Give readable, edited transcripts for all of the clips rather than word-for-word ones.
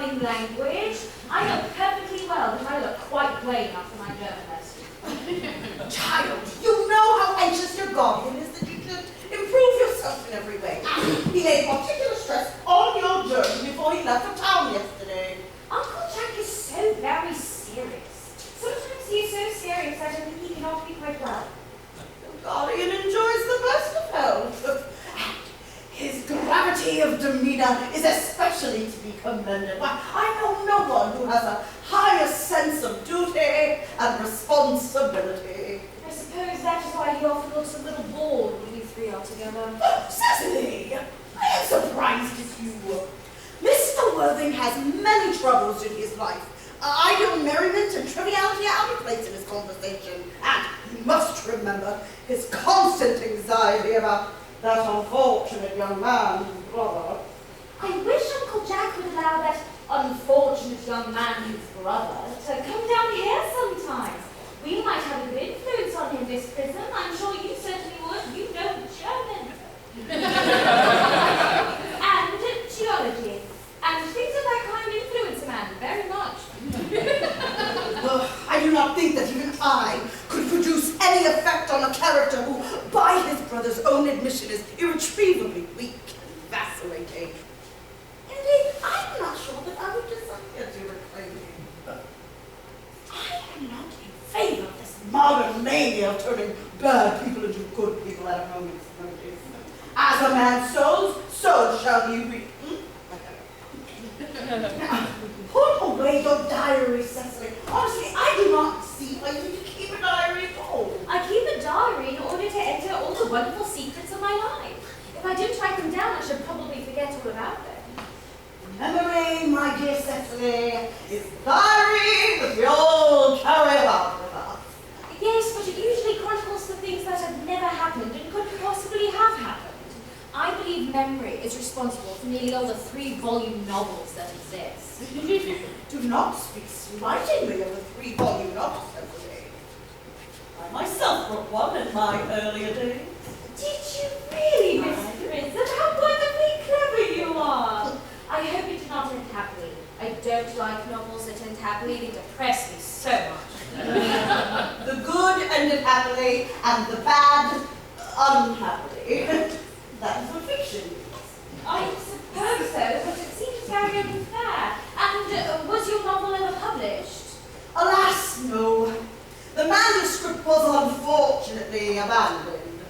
charming language. I know perfectly well that I look quite plain after my German lesson. Child, you know how anxious your guardian is that you should improve yourself in every way. He laid particular stress on your journey before he left for town yesterday. Uncle Jack is so very serious. Sometimes he is so serious I don't think he can offer me quite well. Your guardian enjoys the best of health. His gravity of demeanor is especially to be commended. I know no one who has a higher sense of duty and responsibility. I suppose that is why he often looks a little bored when we three are together. Oh, Cecily! I am surprised at you. Mr. Worthing has many troubles in his life. Idle merriment and triviality are out of place in his conversation. And you must remember his constant anxiety about that unfortunate young man, his brother. I wish Uncle Jack would allow that unfortunate young man, his brother, to come down here sometime. We might have a good influence on him, Miss Prism. I'm sure you certainly would. You know German. And geology. And things of that kind influence a man very much. I do not think that even I could produce any effect on a character who, by his brother's own admission, is irretrievably weak and vacillating. Indeed, I'm not sure that I would desire to reclaim him. I am not in favor of this modern mania of turning bad people into good people at a moment's notice. As a man sows, so shall he reap. Put away your diary, Cecily. Honestly, I do not see why you keep a diary at all. I keep a diary in order to enter all the wonderful secrets of my life. If I didn't write them down, I should probably forget all about them. Memory, my dear Cecily, is the diary that we all carry about with us. Yes, but it usually chronicles the things that have never happened and couldn't possibly have happened. I believe memory is responsible for nearly all the 3-volume novels that exist. Do not speak slightingly of the 3-volume novel, Cecily. I myself wrote one in my earlier days. Did you really, Miss Prism? How wonderfully clever you are! I hope it did not end happily. I don't like novels that end happily. They depress me so much. The good ended happily, and the bad unhappily. That is what fiction is. I suppose so, but it seems very unfair. And was your novel ever published? Alas, no. The manuscript was unfortunately abandoned.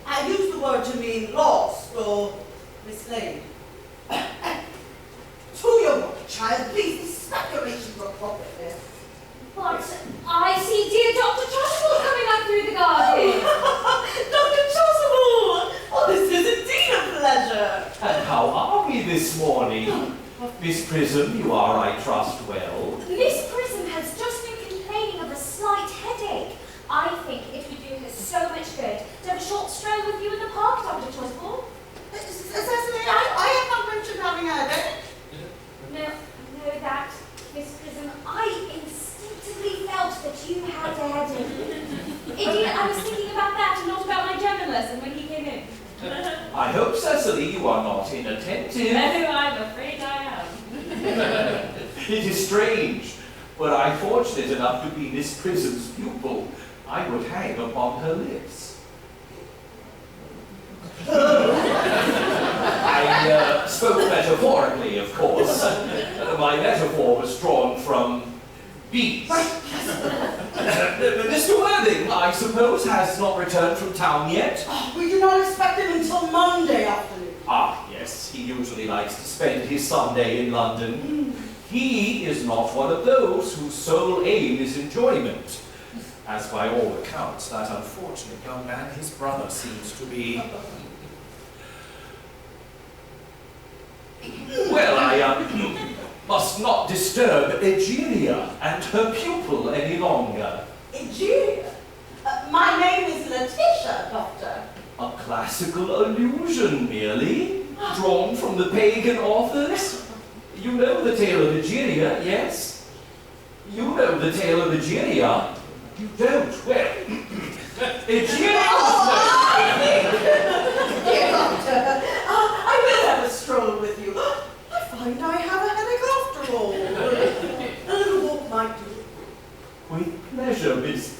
I use the word to mean lost or mislaid. To your work, child, please, these speculations are property. But I see dear Dr. Chasuble coming up through the garden. Dr. Chasuble! Oh, this is indeed a pleasure. And how are we this morning? Miss Prism, you are, I trust, well. Miss Prism has just been complaining of a slight headache. I think it would do her so much good to have a short stroll with you in the park, Dr. Chasuble. Cecily, I have not mentioned having a headache. No, that, Miss Prism, I instinctively felt that you had a headache. Indeed, I was thinking about that and not about my German lesson when he came in. I hope, Cecily, you are not inattentive. No, I'm afraid I am. It is strange. Were I fortunate enough to be Miss Prism's pupil, I would hang upon her lips. I spoke metaphorically, of course. My metaphor was drawn from bees. Mr. Worthing, I suppose, has not returned from town yet? Oh, we do not expect him until Monday afternoon. Ah, yes, he usually likes to spend his Sunday in London. He is not one of those whose sole aim is enjoyment. As by all accounts, that unfortunate young man, his brother, seems to be. Well, I must not disturb Egeria and her pupil any longer. Egeria? My name is Letitia, Doctor. A classical allusion, merely, drawn from the pagan authors. You know the tale of Egeria, yes? You know the tale of Egeria. You don't? Well, Egeria Dear Doctor, I will have a stroll with you. I find I have a headache after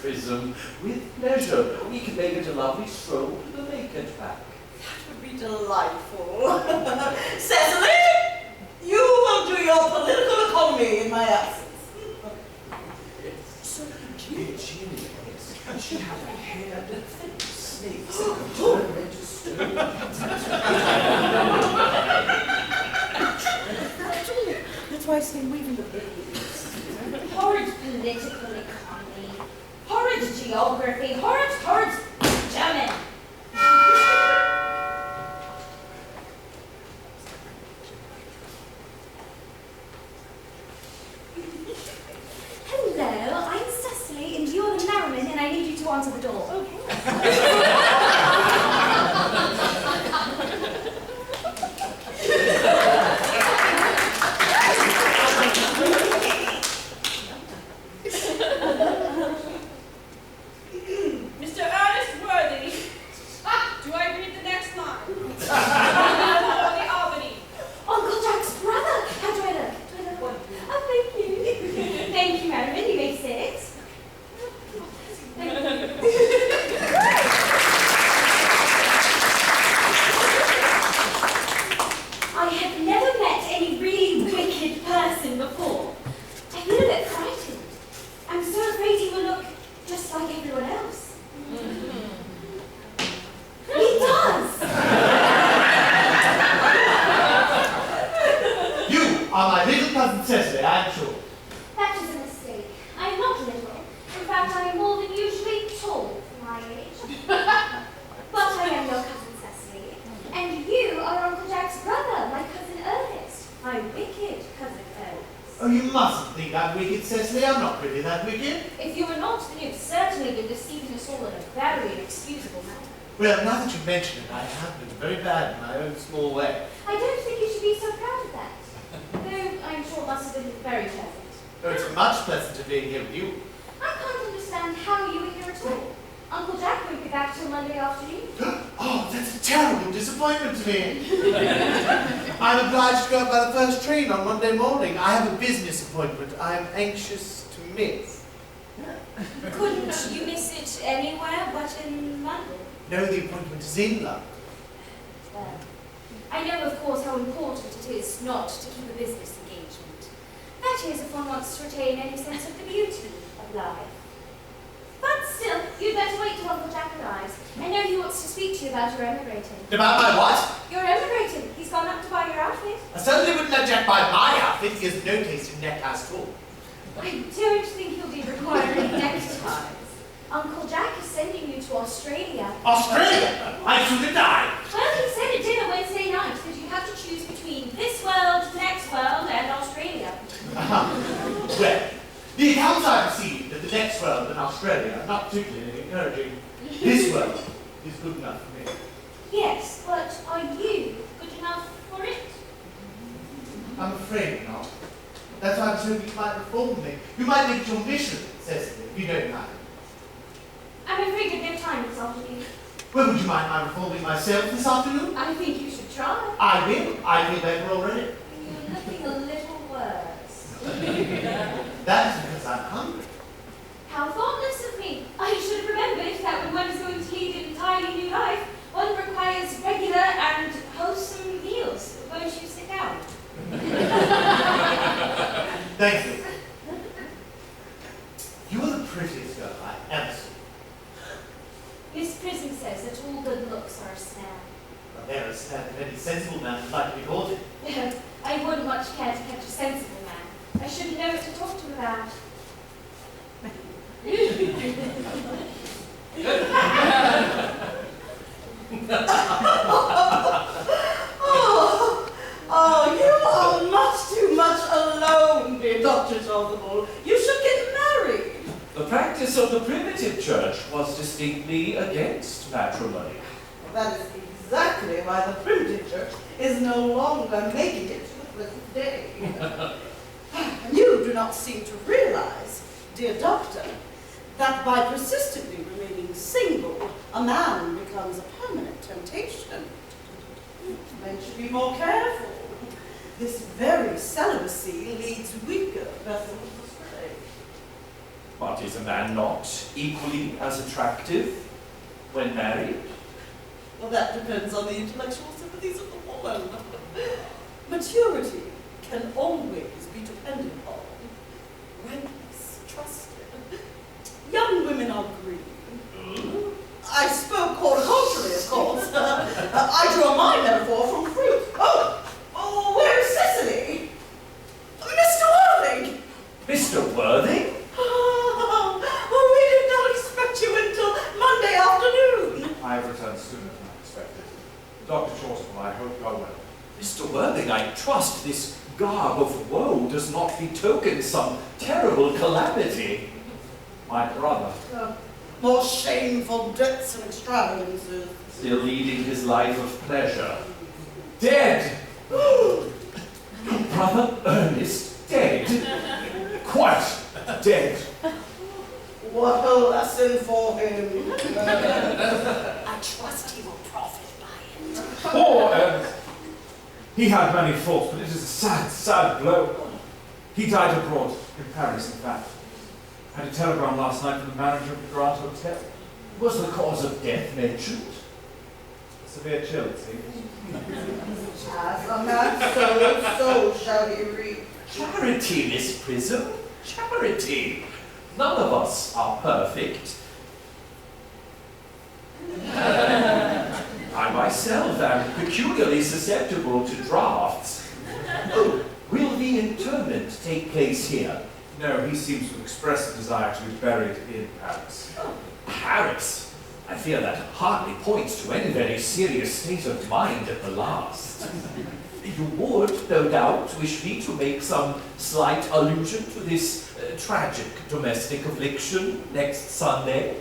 Prism. With pleasure. We can make it a lovely stroll to the lake and back. That would be delightful. Cecily, you will do your political economy in my absence. So Virginia, yes. She had her hair and thick snakes that could turn red to stone. That's why I say weaving the babies. Horrid political economy, horrid geography, horrid German. Hello, I'm Cecily, and you're the Merriman, and I need you to answer the door. Mr. Earnest Worthy. Do I read the next line? The Albany. Uncle Jack's brother! How do I look? Oh, thank you. Thank you, Merriman. You may sit. Thank you. I have never met any really wicked person before. I feel a bit frightened. I'm so afraid he will look just like everyone else. He does! You are my little cousin Cecily, I am sure. That is a mistake. I am not little. In fact, I am more than usually tall for my age. But I am your cousin Cecily. And you are Uncle Jack's brother, my cousin Ernest. My wicked cousin Ernest. Oh, you mustn't think I'm wicked, Cecily. I'm not really that wicked. If you were not, then you've certainly been deceiving us all in a very inexcusable manner. Well, now that you mention it, I have been very bad in my own small way. I don't think you should be so proud of that. Though I'm sure it must have been very pleasant. Oh, it's much pleasanter being here with you. I can't understand how you were here at all. Uncle Jack won't be back till Monday afternoon. Oh, that's a terrible disappointment to me. I'm obliged to go up by the first train on Monday morning. I have a business appointment I am anxious to miss. Couldn't you miss it anywhere but in London? No, the appointment is in London. Well, I know, of course, how important it is not to keep a business engagement. That is, if one wants to retain any sense of the beauty of life. But still, you'd better wait till Uncle Jack arrives. I know he wants to speak to you about your emigrating. About my what? You're emigrating. He's gone up to buy your outfit. I certainly wouldn't let Jack buy my outfit. He has no taste in neckties at all. I don't think he'll be requiring neckties. Uncle Jack is sending you to Australia. Australia? I should die. Well, he said at dinner Wednesday night that you have to choose between this world, the next world, and Australia. Well, the accounts I've received of the next world and Australia are not particularly encouraging. This world is good enough for me. Yes, but are you good enough for it? I'm afraid not. That's why I was hoping you might reform me. You might make it your mission, Cecily, if you don't mind. I'm afraid you've no time this afternoon. Well, would you mind my reforming myself this afternoon? I think you should try. I will. I feel better already. You're looking a little worse. That is because I'm hungry. How thoughtless of me. I should have remembered that when one is going to lead an entirely new life, one requires regular and wholesome meals. Won't you sit down? Thank you. You are the prettiest girl I ever saw. Miss Prism says that all good looks are a snare. Well, there is that any sensible man would like to be courted. I wouldn't much care to catch a sensible man. I shouldn't know what to talk to him about. Oh, you are much too much alone, dear Dr. Chasuble. You should get married. The practice of the primitive church was distinctly against matrimony. That is exactly why the primitive church is no longer making it to the present day. You do not seem to realize, dear doctor, that by persistently remaining single, a man becomes a permanent temptation. Men should be more careful. This very celibacy leads weaker vessels astray. But is a man not equally as attractive when married? Well, that depends on the intellectual sympathies of the woman. Maturity can always be depended on. Rankness, trusted. Young women are green. I spoke horticulturally, of course. I drew my metaphor from fruit. Oh, where's Cicely? Mr. Worthing! Mr. Worthing? Oh, we did not expect you until Monday afternoon. I have returned sooner than I expected. Dr. Chaucerville, I hope you are well. Mr. Worthing, I trust this garb of woe does not betoken some terrible calamity. My brother. More shameful debts and extravagances. Still leading his life of pleasure. Dead! Brother Earnest dead. Quite dead. What a lesson for him. I trust he will profit by it. Poor Ernest. He had many faults, but it is a sad, sad blow. He died abroad, in Paris, in fact. I had a telegram last night from the manager of the Grand Hotel. Was the cause of death mentioned? A severe chill, it seems. As a man sows, so shall he reap. Charity, Miss Prism. Charity. None of us are perfect. I myself am peculiarly susceptible to drafts. Oh, will the interment take place here? No, he seems to express a desire to be buried in Paris. Paris? I fear that hardly points to any very serious state of mind at the last. You would, no doubt, wish me to make some slight allusion to this tragic domestic affliction next Sunday.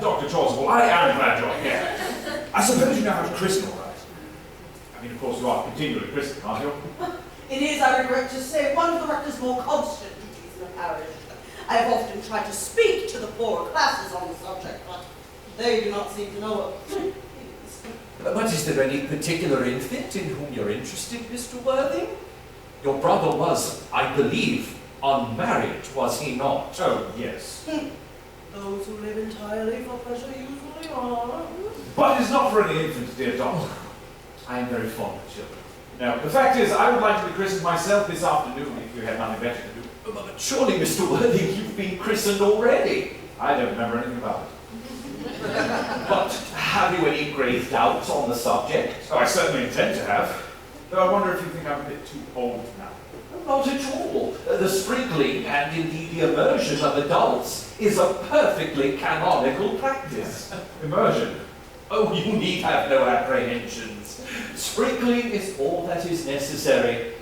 Dr. Chaucerville, I am glad you're here. I suppose you know how to christen all right. I mean, of course, you are continually christening, aren't you? It is, I regret to say, one of the rector's more constant duties in the parish. I have often tried to speak to the poorer classes on the subject, but they do not seem to know what it is. But is there any particular infant in whom you're interested, Mr. Worthing? Your brother was, I believe, unmarried, was he not? Oh, yes. Those who live entirely for pleasure usually are. But it's not for any infant, dear doctor. I am very fond of children. Now, the fact is, I would like to be christened myself this afternoon if you had nothing better to do. But surely, Mr. Worthing, you've been christened already. I don't remember anything about it. But have you any grave doubts on the subject? Oh, I certainly intend to have. Though I wonder if you think I'm a bit too old now. Not at all. The sprinkling and indeed the immersion of adults is a perfectly canonical practice. Immersion? Oh, you need have no apprehensions. Sprinkling is all that is necessary.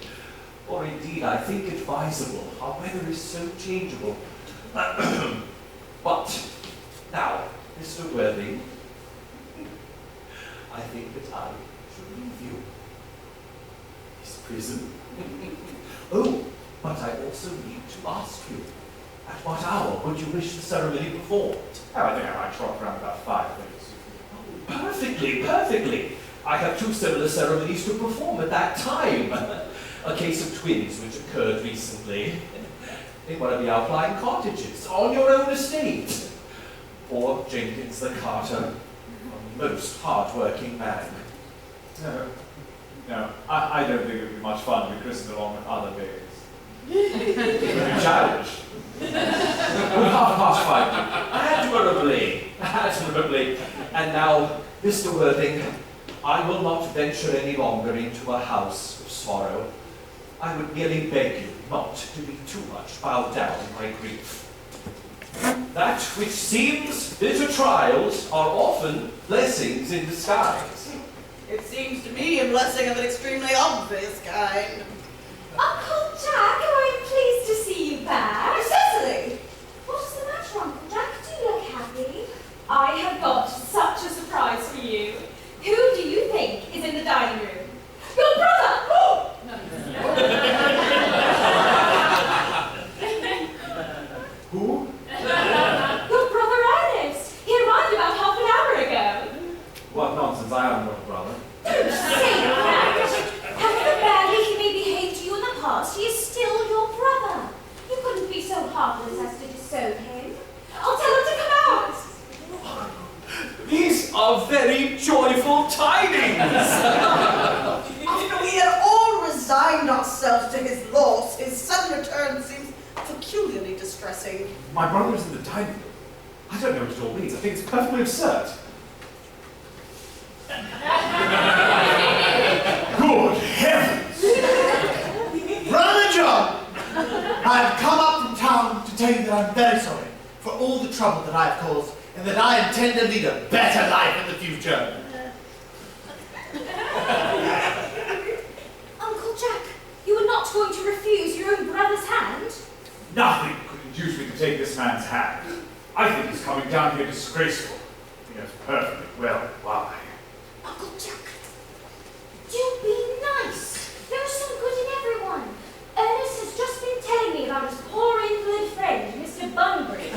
Or indeed, I think advisable. Our weather is so changeable. But now, Mr. Worthing, I think that I should leave you. This prison. Oh, but I also need to ask you, at what hour would you wish the ceremony performed? Oh, I think I might trot around about 5 minutes. Perfectly, perfectly. I have 2 similar ceremonies to perform at that time. A case of twins which occurred recently in one of the outlying cottages on your own estate. Poor Jenkins the carter, a most hard-working man. No, I don't think it would be much fun to be christened along with other babies. Challenge. 5:30. Admirably. And now, Mr. Worthing, I will not venture any longer into a house of sorrow. I would merely beg you not to be too much bowed down in my grief. That which seems bitter trials are often blessings in disguise. It seems to me a blessing of an extremely obvious kind. Uncle Jack, I'm pleased to see you back. Cecily! What is the matter, Uncle Jack? Do you look happy? I have got such a surprise for you. Who do you think is in the dining room? Your brother! Oh! Who? Your brother Ernest. He arrived about half an hour ago. What nonsense, I haven't got a brother. Don't say that. However badly he may behave to you in the past, does to his loss, his sudden return seems peculiarly distressing. My brother is in the dining room. I don't know what it all means. I think it's perfectly absurd. Good heavens! Brother John! I have come up from town to tell you that I'm very sorry for all the trouble that I have caused, and that I intend to lead a better life in the future. Uncle Jack, you are not going to refuse your own brother's hand? Nothing could induce me to take this man's hand. I think he's coming down here disgraceful. He knows perfectly well why. Uncle Jack, do be nice. There is some good in everyone. Ernest has just been telling me about his poor invalid friend, Mr. Bunbury.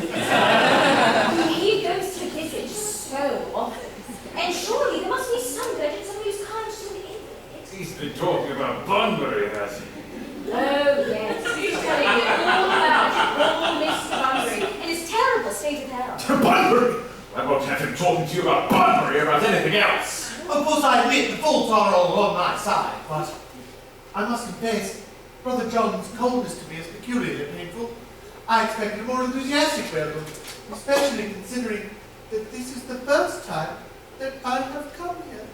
He goes to visit so often. And surely there must be some good in someone who's kind to an invalid. He's been talking about Bunbury, has he? Oh, yes. He's telling me all about poor Mr. Bunbury and his terrible state of health. Bunbury? I won't have him talking to you about Bunbury or about anything else. Of course, I admit the faults are all on my side, but I must confess, Brother John's coldness to me is peculiarly painful. I expected a more enthusiastic welcome, especially considering that this is the first time that I have come here.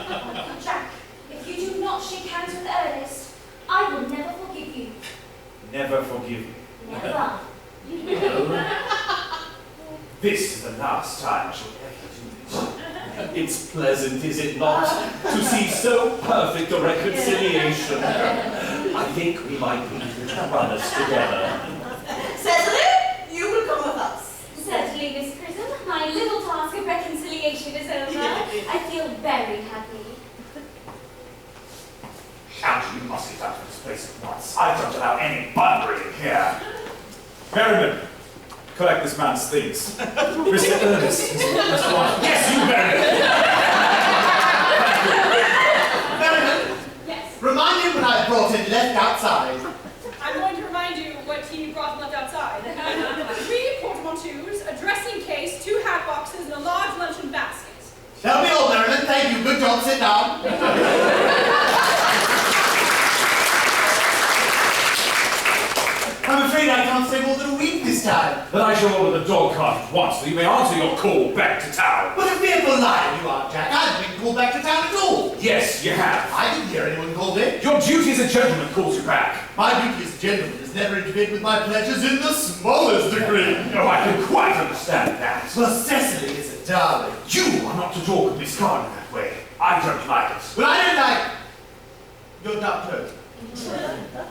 Uncle Jack, if you do not shake hands with Ernest, I will never forgive you. Never forgive you. Never. No. This is the last time I shall ever do this. It's pleasant, is it not, to see so perfect a reconciliation? I think we might be able to run us together. Cecily, you will come with us. Certainly, Miss Prism. My little task of reconciliation is over. I feel very happy. Count, you must get out of this place at once. I don't allow any Bunbury in here. Merriman, collect this man's things. Mr. Earnest is Mr. Watson. Yes, you, Merriman! Merriman, Yes. remind him when I brought it left outside. I'm going to remind you what he brought and left outside. 3 portmanteaus, a dressing case, 2 hat boxes, and a large luncheon basket. That'll be all, Merriman. Thank you. Good job. Sit down. I'm afraid I can't stay more than a week this time. Then I shall order the dog cart at once, so you may answer your call back to town. What a fearful liar you are, Jack. I haven't been called back to town at all. Yes, you have. I didn't hear anyone called in. Your duty as a gentleman calls you back. My duty as a gentleman has never interfered with my pleasures in the smallest degree. Oh, I can quite understand that. Well, Cecily is a darling. You are not to talk of Miss Carter that way. I don't like it. Well, I don't like your dark clothes.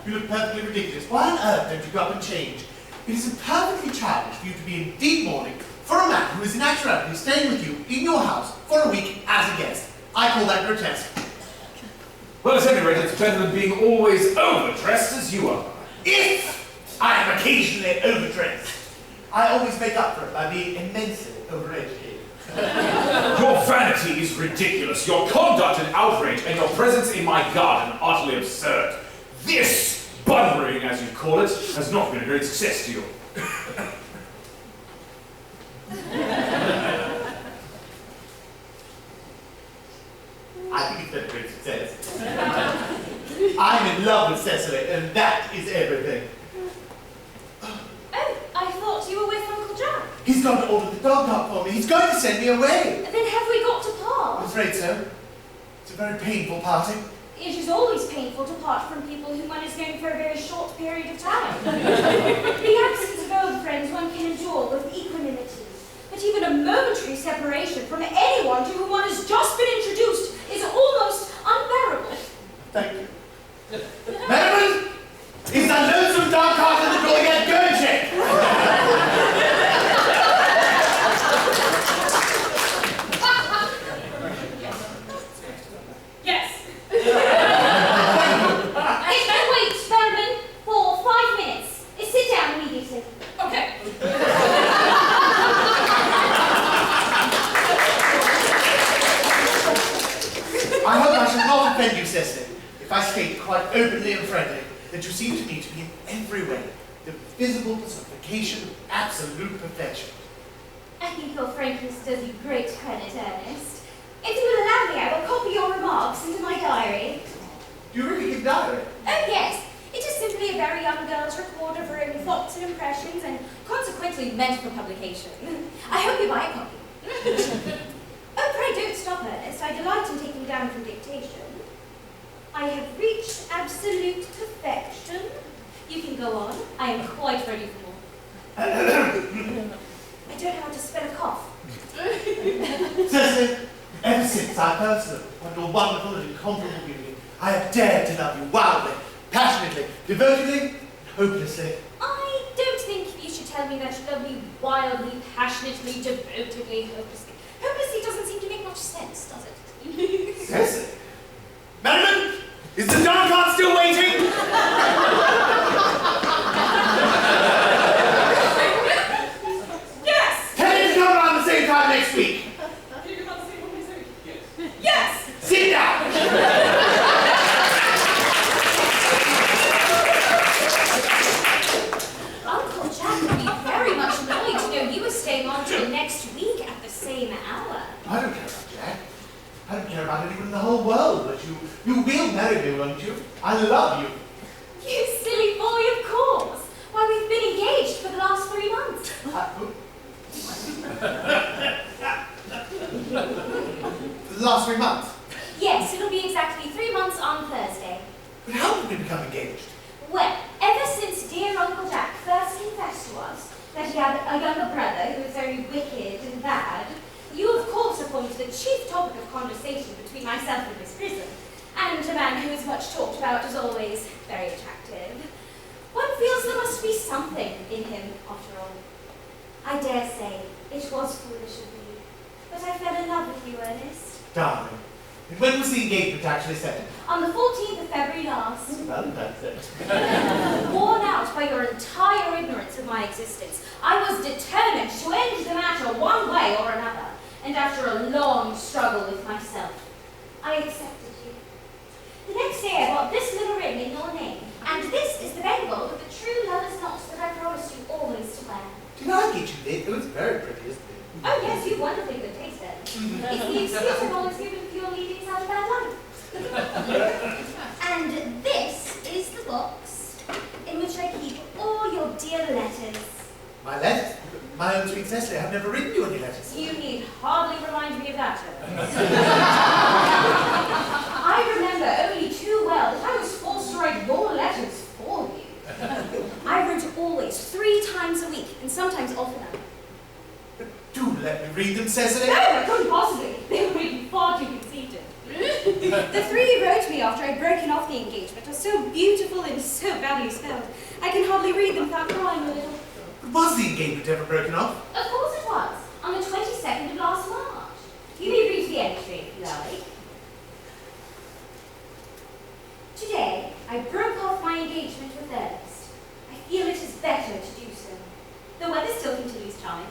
You look perfectly ridiculous. Why on earth don't you go up and change? It is perfectly childish for you to be in deep mourning for a man who is in actuality staying with you in your house for a week as a guest. I call that grotesque. Well, at any rate, it's better than being always overdressed as you are. If I am occasionally overdressed, I always make up for it by being immensely overeducated. Your vanity is ridiculous, your conduct an outrage, and your presence in my garden utterly absurd. This Bunburying, as you call it, has not been a great success to you. I think it's been a great success. I'm in love with Cecily, and that is everything. Oh, I thought you were with Uncle Jack. He's gone to order the dog cart for me. He's going to send me away. Then have we got to I'm part? afraid so. It's a very painful parting. It is always painful to part from people whom one has known for a very short period of time. The absence of old friends one can endure with equanimity. But even a momentary separation from anyone to whom one has just been introduced is almost unbearable. Thank you. Merriman! Is that lonesome dog cart in the door yet? Go and check! Yes. It can wait, Berman, for 5 minutes. Sit down immediately. Okay. I hope I shall not offend you, Cecily, if I state quite openly and frankly that you seem to me to be in every way the visible personification of absolute perfection. I think your frankness does you great credit, Ernest. If you will allow me, I will copy your remarks into my diary. Do you really keep diary? Oh, yes. It is simply a very young girl's record of her own thoughts and impressions, and consequently meant for publication. I hope you buy a copy. Oh, pray don't stop, Ernest. I delight in taking down from dictation. I have reached absolute perfection. You can go on. I am quite ready for more. I don't know how to spell a cough. Cecily, ever since I first looked upon your wonderful and incomparable beauty, I have dared to love you wildly, passionately, devotedly, and hopelessly. I don't think you should tell me that you love me wildly, passionately, devotedly, hopelessly. Hopelessly doesn't seem to make much sense, does it? Cecily? Merriman, is the dark card still waiting? Yes! Tell him to come around the same time next week. Can you come on the same one next week? Yes. Yes! Sit down. Uncle Jack would be very much annoyed to know you were staying on till next week at the same hour. I don't care about Jack. I don't care about anyone in the whole world, but you will marry me, won't you? I love you. You silly boy, of course. Why, we've been engaged for the last 3 months. The last 3 months? Yes, it'll be exactly 3 months on Thursday. But how did we become engaged? Well, ever since dear Uncle Jack first confessed to us that he had a younger brother who was very wicked and bad, you of course appointed the chief topic of conversation between myself and Miss Prism, and a man who is much talked about is always very attractive. One feels there must be something in him after all. I dare say it was foolish of me, but I fell in love with you, Ernest. Darling. And when was the engagement actually set? On the 14th of February last. Valentine's Day. Worn out by your entire ignorance of my existence, I was determined to end the matter one way or another, and after a long struggle with myself, I accepted you. The next day I bought this little ring in your name, and this is the bangle with the true lover's knot that I promised you always to wear. Did I get you this? It was very pretty, isn't it? Oh yes, you've wonderfully good taste then. It's the excuse I've always given for your leading such a bad life. And this is the box in which I keep all your dear letters. My letters? My own sweet Cecily, I've never written you any letters. You need hardly remind me of that, Ernest. I remember only too well that I was forced to write your letters for you. I wrote always 3 times a week, and sometimes oftener. But do let me read them, Cecily. No, I couldn't possibly. They would make me far too conceited. The 3 you wrote me after I'd broken off the engagement are so beautiful and so badly spelled, I can hardly read them without crying a little. But was the engagement ever broken off? Of course it was, on the 22nd of last March. You may read the entry if you like. Today, I broke off my engagement with Earnest. I feel it is better to do so. The weather still continues charming.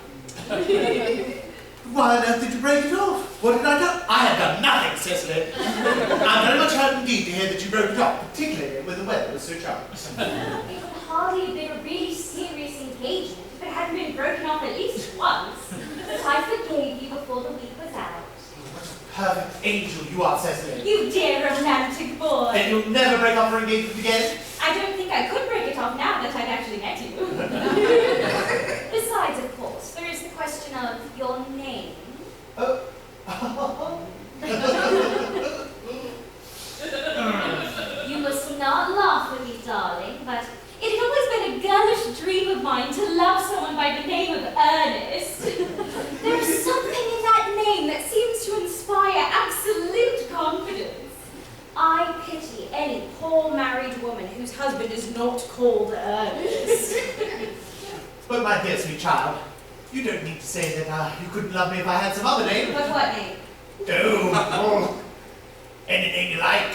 Why on earth did you break it off? What did I do? I have done nothing, Cecily. I'm very much hurt indeed to hear that you broke it off, particularly when the weather was so charming. It would hardly have been a really serious engagement if it hadn't been broken off at least once. But I forgave you before the week was out. What a perfect angel you are, Cecily. You dear romantic boy. And you'll never break off your engagement again? I don't think I could break it off now that I've actually met you. Besides, of course, there is the question of your name. You must not laugh at me, darling, but it had always been a girlish dream of mine to love someone by the name of Earnest. There is something in that name that seems to inspire absolute confidence. I pity any poor married woman whose husband is not called Earnest. But my dear sweet child, you don't need to say that you couldn't love me if I had some other name. But what name? Oh, any name you like.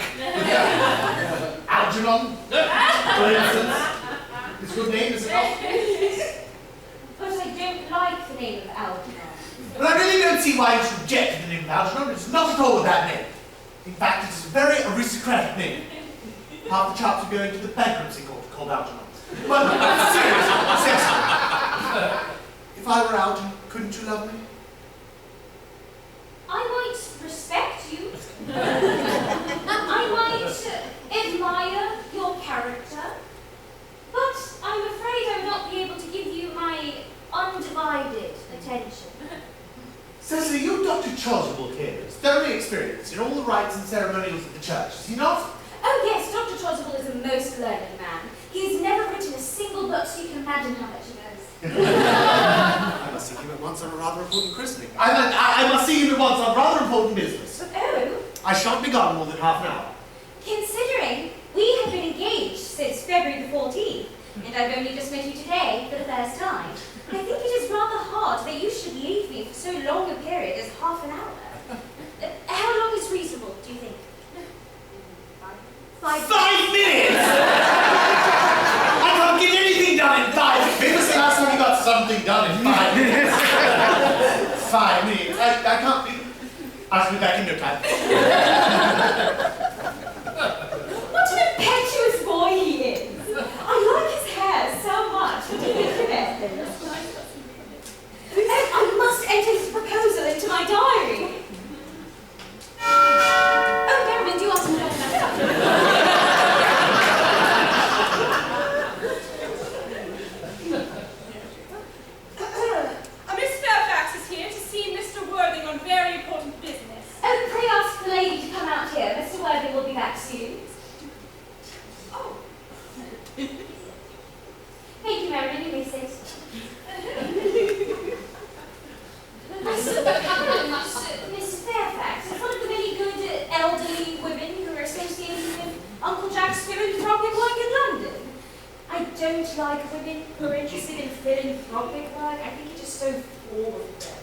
Algernon, for instance. It's a good name, isn't it? But I don't like the name of Algernon. But I really don't see why you should object to the name of Algernon. It's not at all a bad name. In fact, it's a very aristocratic name. Half the chaps are going to the bankruptcy court called Algernon. But seriously, if I were Algernon, couldn't you love me? I might respect I might admire your character, but I'm afraid I will not be able to give you my undivided attention. Cecily, your Dr. Chasuble here is thoroughly experienced in all the rites and ceremonials of the church, is he not? Oh yes, Dr. Chasuble is a most learned man. He has never written a single book, so you can imagine how much he knows. I must see him at once on a rather important christening. I must see him at once on rather important business. Oh, I shan't be gone more than half an hour. considering we have been engaged since February the 14th, and I've only just met you today for the first time, I think it is rather hard that you should leave me for so long a period as half an hour. How long is reasonable, do you think? 5 minutes? I can't get anything done in 5 minutes. When was the last time you got something done in 5 minutes? 5 minutes. I can't be... I shall be back in no time. What an impetuous boy he is! I like his hair so much. What do you think of it? I must enter his proposal into my diary. Oh, Merriman, do you want to know Miss Fairfax is here to see Mr. Worthing on very important business. Oh, pray ask the lady to come out here. Mr. Worthing will be back soon. Oh. Thank you, Merriman. You may sit. I suppose Miss Fairfax is one of the many good elderly women who are associated with Uncle Jack's philanthropic work in London. I don't like women who are interested in philanthropic work. I think it is so full of them.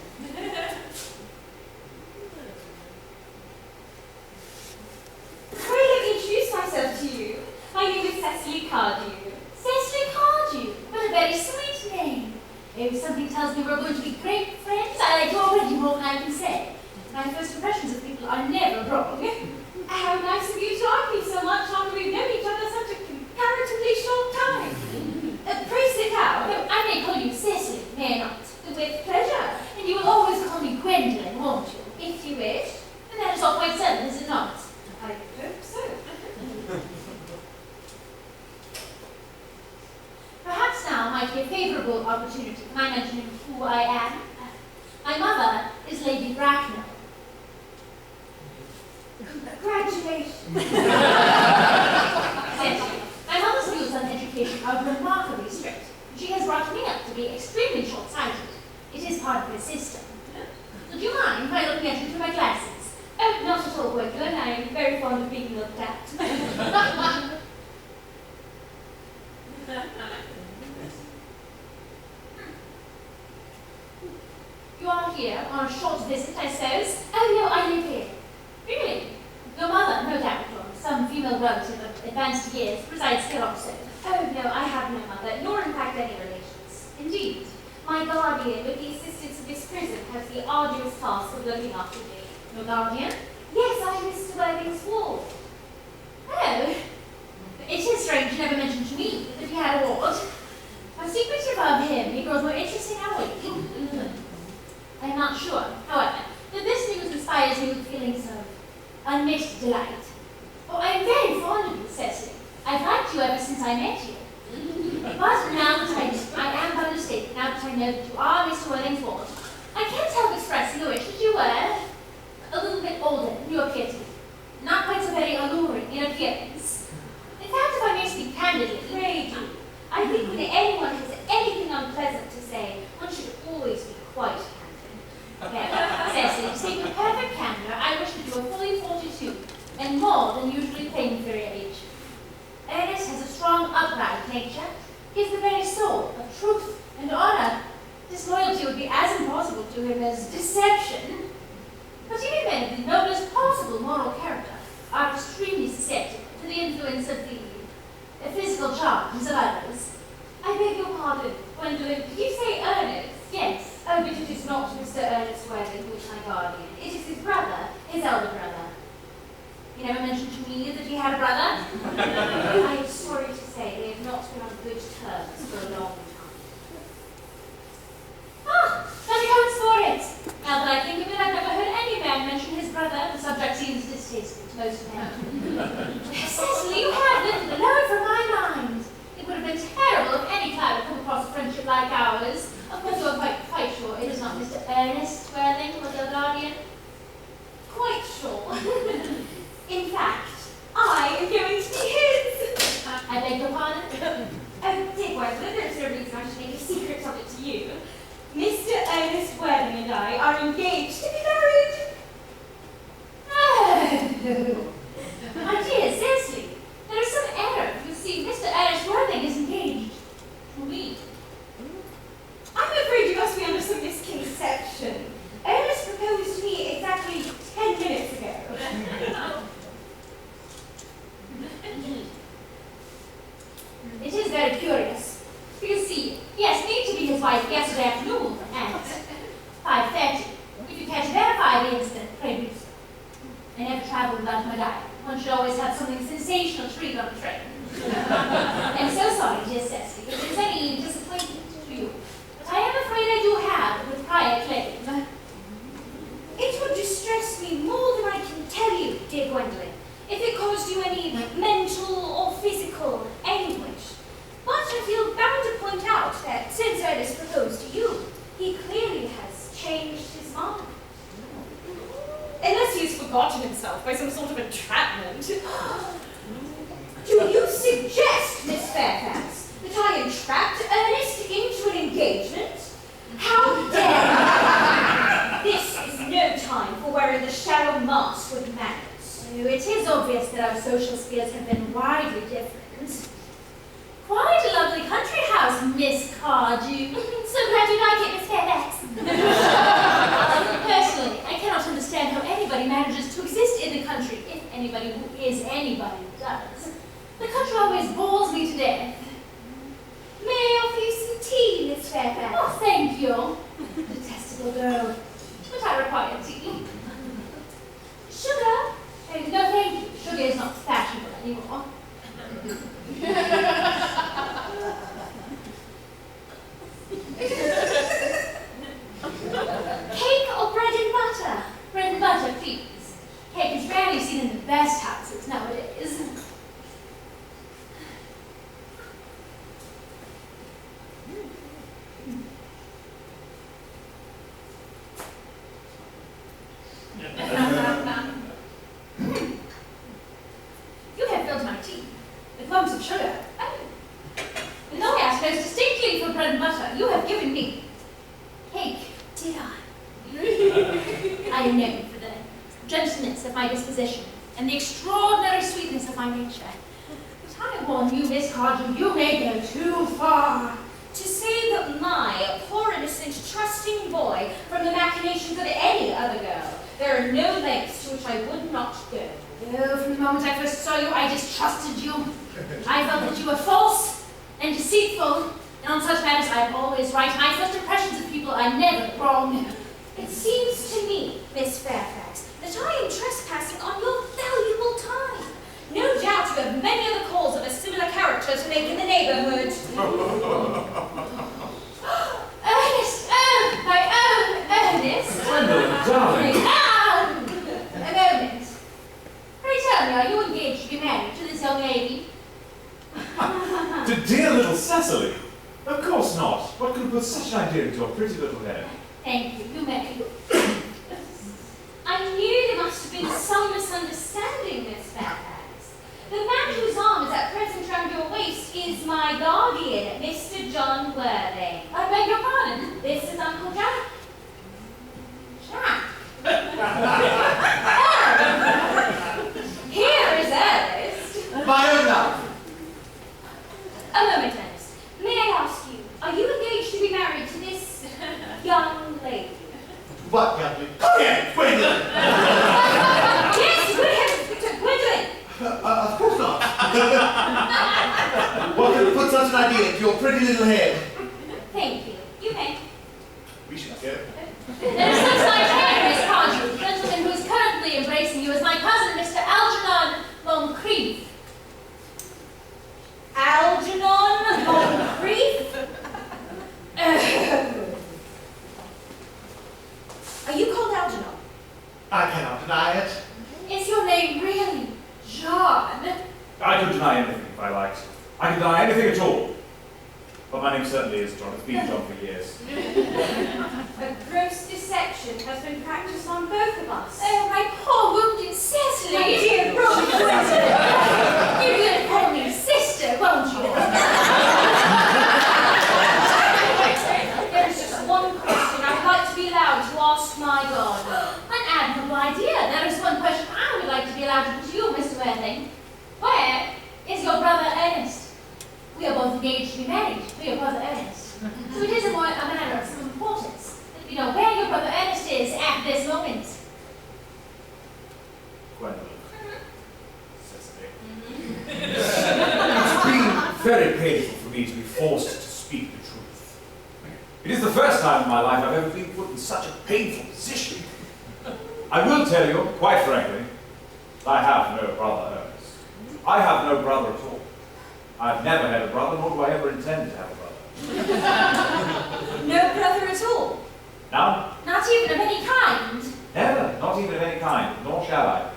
Pray let me introduce myself to you. My name is Cecily Cardew. Cecily Cardew? What a very sweet name. If something tells me we're going to be great friends, I like you already more than I can say. My first impressions of people are never wrong. How nice of you to like me so much after we've known each other such a comparatively short time. Pray sit down. No, I may call you Cecily, may I not? With pleasure. And you will always call me Gwendolyn, won't you? If you wish. And that is all quite certain, is it not? I hope so. Perhaps now might be a favourable opportunity for my mentioning who I am. My mother is Lady Bracknell. Congratulations. Essentially, my mother's views on education are remarkably strict. She has brought me up to be extremely short-sighted. It is part of her system. Do you mind by looking at you through my glasses? Oh, not at all, Gwendolyn. I am very fond of being looked at. You are here on a short visit, I suppose? Oh, no, I live here. Really? Your mother, no doubt, or some female relative of advanced years, resides here also. Oh, no, I have no mother, nor in fact any relations. Indeed, my guardian, with the assistance of this prison, has the arduous task of looking after me. Your guardian? Yes, I am Mr. Worthing's ward. Oh, it is strange you never mentioned to me that he had a ward. How secretive of him, he grows more interesting hourly. I am not sure, however, that this news inspires me with feelings of unmixed delight. Oh, I am very fond of you, Cecily. I've liked you ever since I met you. But now that I am understated, now that I know that you are Mr. Worthing's ward, I can't help expressing a wish that you were a little bit older than you appear to be. Not quite so very alluring in appearance. In fact, if I may speak candidly, pray do. I think when anyone has anything unpleasant to say, one should always be quite candid. Well, Cecily, to speak with perfect candor, I wish that you were fully 42, and more than usually plain for your age. Ernest has a strong, upright nature. He is the very soul of truth and honor. Disloyalty would be as impossible to him as deception. But even men of the noblest possible moral character are extremely susceptible to the influence of the physical charms of others. I beg your pardon, Gwendolyn, did you say Ernest? Yes. Oh, but it is not Mr. Earnest Worthing who is my guardian. It is his brother, his elder brother. He never mentioned to me that he had a brother. I am sorry to say they have not been on good terms for a long time. Ah, that accounts for it. Now that I think of it, I've never heard any man mention his brother. The subject seems distasteful. most men. Cecily, you have lifted the load from my mind. It would have been terrible if any cloud had come across a friendship like ours. Of course, you are quite sure it is not Mr. Earnest Worthing who was your guardian. Quite sure. In fact, I am going to be his. I beg your pardon? Oh, dear boy, there's no reason I should make a secret of it to you. Mr. Earnest Worthing and I are engaged to be married. Oh, my dear Cecily, there is some error. You see, Mr. Earnest Worthing is engaged to me. I'm afraid you must be under some misconception. Earnest proposed to me exactly 10 minutes ago. It is very curious. You see, he asked me to be his wife yesterday afternoon at 5:30. If you care to verify the incident, pray do so. I never travel without my diary. One should always have something sensational to read on the train. I'm so sorry, dear Cecily, if there's any disappointment to you. But I am afraid I do have with prior claim. It would distress me more than I can tell you, dear Gwendolyn, if it caused you any mental or physical anguish. But I feel bound to point out that since Earnest proposed to you, he clearly has changed his mind. Unless he's forgotten himself by some sort of entrapment. Do you suggest, Miss Fairfax, that I entrapped Earnest into an engagement? How dare you! This is no time for wearing the shallow mask with manners. It is obvious that our social spheres have been widely different. Quite a lovely country house, Miss Cardew. So glad you like it, Miss Fairfax. Personally, I cannot understand how anybody manages to exist in the country, if anybody who is anybody does. The country always bores me to death. May I offer you some tea, Miss Fairfax? Oh, thank you. Detestable girl. But I require tea. Sugar? No, thank you. Sugar is not fashionable anymore. Cake or bread and butter? Bread and butter, please. Cake is rarely seen in the best houses nowadays. You have filled my tea with lumps of sugar. Oh. And though I asked most distinctly for bread and butter, you have given me cake. Did I? I am known for the gentleness of my disposition and the extraordinary sweetness of my nature. But I warn you, Miss Cardew, you may go too far. To say that my poor innocent trusting boy from the machinations of any other girl, there are no lengths to which I would not go. Oh, from the moment I first saw you, I distrusted you. I felt that you were false and deceitful, and on such matters I am always right. My first impressions of people are never wrong. It seems to me, Miss Fairfax, that I am trespassing on your valuable time. No doubt you have many other calls of a similar character to make in the neighborhood. Ernest! Oh, my own Ernest! Gwendolyn, darling. A moment. Pray tell me, are you engaged to be married to this young lady? To dear little Cecily? Of course not. What could put such an idea into your pretty little head? Thank you, you may. I knew there must have been some misunderstanding, Miss Fairfax. The man whose arm is at present round your waist is my guardian, Mr. John Worthing. I beg your pardon? This is Uncle Jack. Jack. Here is Ernest. My own love. A moment, Ernest. May I ask you, are you engaged to be married to this young lady? What, young lady? Come here, Gwendolyn. Yes, good heavens, Victor, Gwendolyn. Of course not. What could put such an idea into your pretty little head? Thank you. You may. We should go. There is some slight error, Miss Cardew. The gentleman who is currently embracing you is my cousin, Mr. Algernon Moncrief. Algernon Moncrief? Are you called Algernon? I cannot deny it. Is your name really I could deny anything if I liked. I could deny anything at all. But my name certainly is John. It's been John for years. A gross deception has been practiced on both of us. Oh, my poor wounded Cecily! My dear brother, You will call me sister, won't you? there is just one question I'd like to be allowed to ask my God. An admirable idea. There is one question I would like to be allowed to put to you, Mr. Worthing. Where is your brother Ernest? We are both engaged to be married to your brother Earnest. So it is a matter of some importance that we know where your brother Ernest is at this moment. Gwendolyn. Cecily. It's been very painful for me to be forced to speak the truth. It is the first time in my life I've ever been put in such a painful position. I will tell you, quite frankly, I have no brother Ernest. I have no brother at all. I've never had a brother, nor do I ever intend to have a brother. No brother at all? None? Not even of any kind. Never, not even of any kind, nor shall I.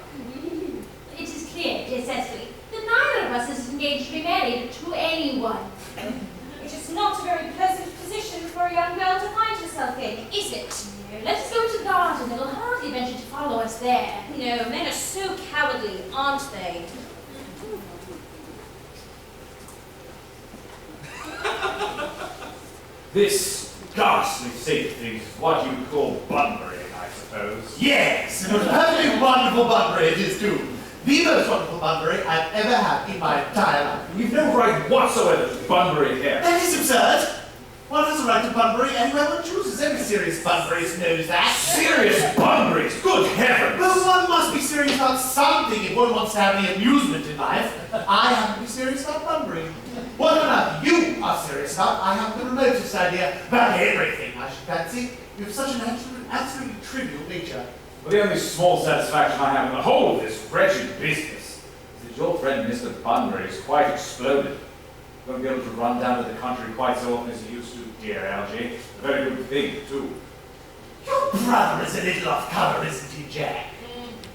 It is clear, dear Cecily, that neither of us is engaged to be married to anyone. It is not a very pleasant position for a young girl to find herself in, is it? No, let us go to the garden. They will hardly venture to follow us there. No, men are so cowardly, aren't they? This ghastly state of things is what you call Bunbury, I suppose. Yes, and a perfectly wonderful Bunbury it is too. The most wonderful Bunbury I've ever had in my entire life. You've no right whatsoever to Bunbury here. That is absurd. One has a right to Bunbury anywhere one chooses. Every serious Bunburyist knows that. Serious Bunburys, good heavens! Well, one must be serious about something if one wants to have any amusement in life. I happen to be serious about Bunbury. What on earth you are serious about, I have the remotest idea about everything, I should fancy. You have such an absolutely trivial nature. Well, the only small satisfaction I have in the whole of this wretched business is that your friend Mr. Bunbury is quite exploded. Won't be able to run down to the country quite so often as he used to, dear Algy. A very good thing, too. Your brother is a little off colour, isn't he, Jack?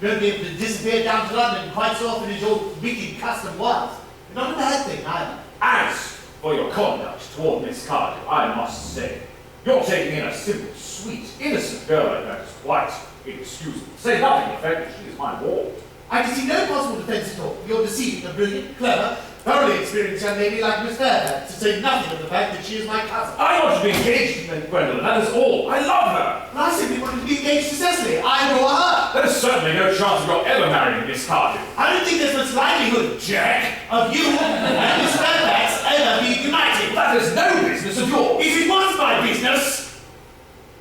You won't be able to disappear down to London quite so often as your wicked custom was. Not a bad thing, either. As for your conduct toward Miss Cardew, I must say, you're taking in a simple, sweet, innocent girl like that is quite inexcusable. Say nothing of the fact that she is my ward. I can see no possible defence at all. You're deceiving a brilliant, clever, thoroughly experienced young lady like Miss Fairfax, to say nothing of the fact that she is my cousin. I want to be engaged to Miss Gwendolyn, that is all. I love her. And I simply wanted to be engaged to Cecily. I adore her. There is certainly no chance of your ever marrying Miss Cardew. I don't think there's much likelihood, Jack, of you and Miss Fairfax ever being united. That is no business of yours. If it was my business,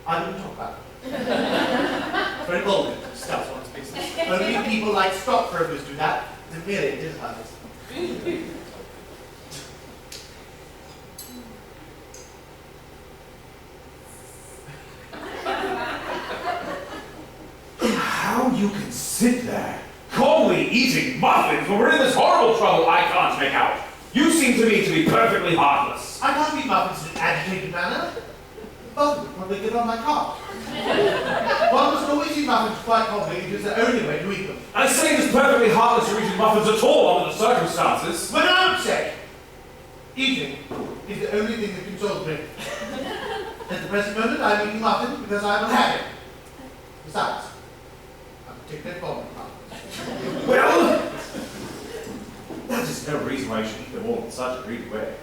I wouldn't talk about it. Very bold, stuff one's business. Only people like stockbrokers do that. They're merely dishonest. How you can sit there, calmly eating muffins when we're in this horrible trouble I can't make out. You seem to me to be perfectly heartless. I can't eat muffins in an agitated manner. Both would probably get on my car. One must always eat muffins quite calmly. It is the only way to eat them. I say it is perfectly heartless to eat muffins at all under the circumstances. When I'm sick, eating is the only thing that consoles me. At the present moment, I'm eating muffins because I'm unhappy. Besides, I'm particularly fond of muffins. Well, that is no reason why you should eat them all in such a greedy way.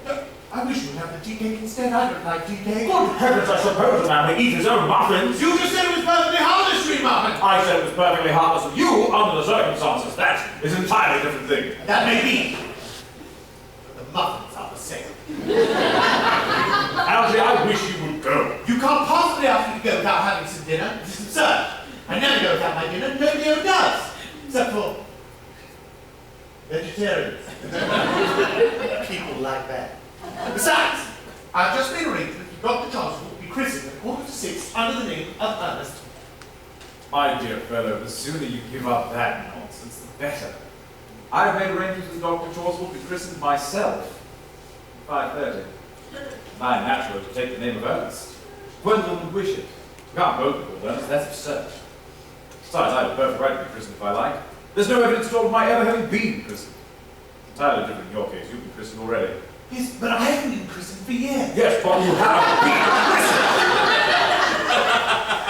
I wish you would have the tea cake instead. I don't like tea cake. Good heavens, I suppose a man may eat his own muffins. You just said it was perfectly harmless to eat muffins. I said it was perfectly heartless of you under the circumstances. That is an entirely different thing. That may be. But the muffins are the same. Algy, I wish you would go. You can't possibly ask me to go without having some dinner. This is absurd. I never go without my dinner. Nobody ever does. Except for vegetarians. People like that. Besides, I've just made arrangements with Dr. Johnson to be christened at 5:45 under the name of Earnest. My dear fellow, the sooner you give up that nonsense, the better. I've made arrangements with Dr. Chaucer to be christened myself. 5:30. I naturally to take the name of Earnest. Gwendolyn would wish it. You can't both be called Earnest, that's absurd. Besides, I have a perfect right to be christened if I like. There's no evidence at all of my ever having been christened. Entirely different in your case. You've been christened already. Yes, but I haven't been christened for years. Yes, but you have been christened.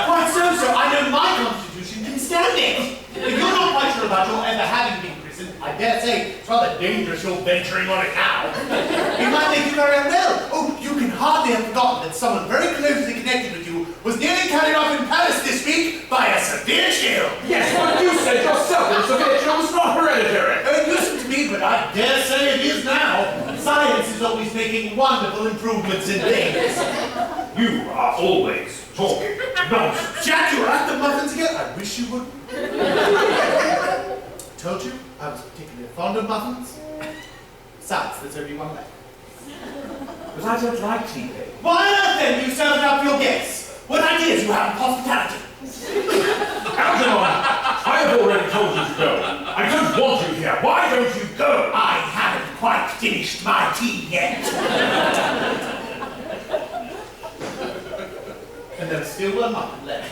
Quite so, sir. I know my constitution can stand it. If you're not quite sure about your ever having been christened, I dare say it's rather dangerous you're venturing on it now. It might make you very unwell. Oh, you can hardly have forgotten that someone very closely connected with you was nearly carried off in Paris this week by a severe chill. Yes, but you said yourself that a severe chill was not hereditary. It used to be, but I dare say it is now. Science is always making wonderful improvements in things. You are always talking nonsense. Jack, you're at the muffins again. I wish you wouldn't. Told you I was particularly fond of muffins. Besides, there's only one left. But I don't like tea cake. Why not then you serve it up your guests? What ideas you have of hospitality? Algernon, I have already told you to go. I don't want you here. Why don't you go? I haven't quite finished my tea yet. And there's still one muffin left.